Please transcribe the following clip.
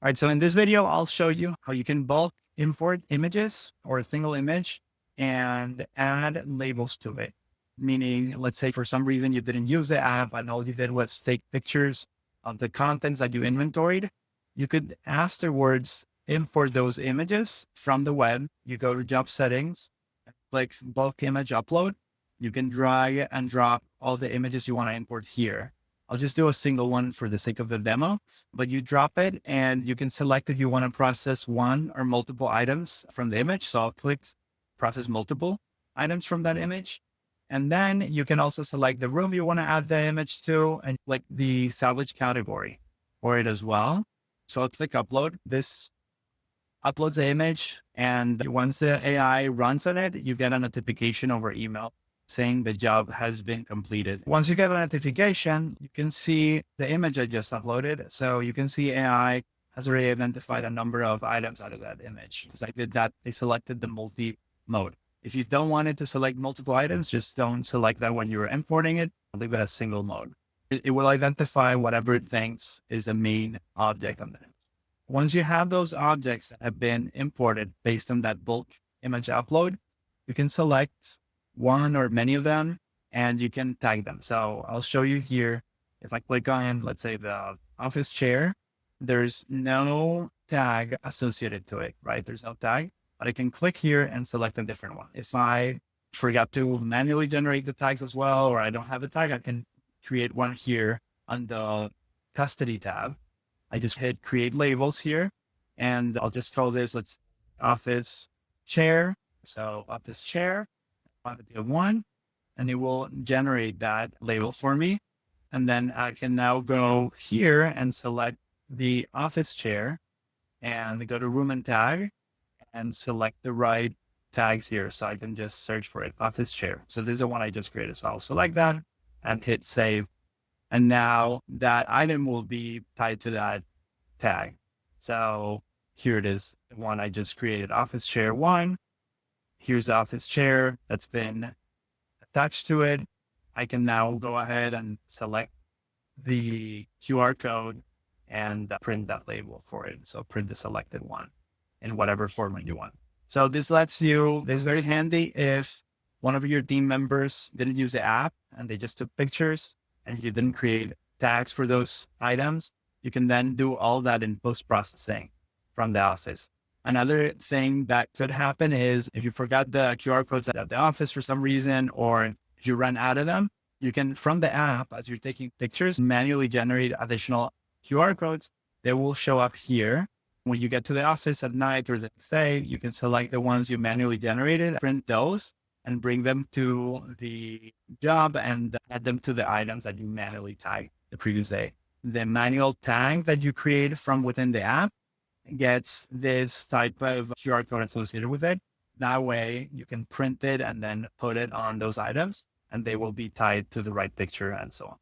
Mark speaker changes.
Speaker 1: All right, so in this video, I'll show you how you can bulk import images or a single image and add labels to it. Meaning, let's say for some reason you didn't use the app and all you did was take pictures of the contents that you inventoried. You could afterwards import those images from the web. You go to job settings, click bulk image upload. You can drag and drop all the images you want to import here. I'll just do a single one for the sake of the demo, but you drop it and you can select if you want to process one or multiple items from the image. So I'll click process multiple items from that image. And then you can also select the room you want to add the image to and click the salvage category for it as well. So I'll click upload. This uploads the image, and once the AI runs on it, you get a notification over email saying the job has been completed. Once you get a notification, you can see the image I just uploaded. So you can see AI has already identified a number of items out of that image. Because I did that, they selected the multi-mode. If you don't want it to select multiple items, just don't select that when you're importing it. Leave it as single mode. It will identify whatever it thinks is the main object on that. Once you have those objects that have been imported based on that bulk image upload, you can select one or many of them and you can tag them. So I'll show you here. If I click on, let's say the office chair, there's no tag associated to it, right? There's no tag, but I can click here and select a different one. If I forgot to manually generate the tags as well, or I don't have a tag, I can create one here on the custody tab. I just hit create labels here and I'll just call this, let's office chair. So office chair, quantity of one, and it will generate that label for me. And then I can now go here and select the office chair and go to room and tag and select the right tags here. So I can just search for it, office chair. So this is the one I just created. So I'll select that and hit save. And now that item will be tied to that tag. So here it is, the one I just created, office chair one. Here's the office chair that's been attached to it. I can now go ahead and select the QR code and print that label for it. So print the selected one in whatever format you want. So this is very handy if one of your team members didn't use the app and they just took pictures and you didn't create tags for those items. You can then do all that in post-processing from the office. Another thing that could happen is if you forgot the QR codes at the office for some reason, or if you run out of them, you can, from the app, as you're taking pictures, manually generate additional QR codes. They will show up here. When you get to the office at night or the next day, you can select the ones you manually generated, print those, and bring them to the job and add them to the items that you manually tagged the previous day. The manual tag that you create from within the app gets this type of QR code associated with it. That way you can print it and then put it on those items and they will be tied to the right picture and so on.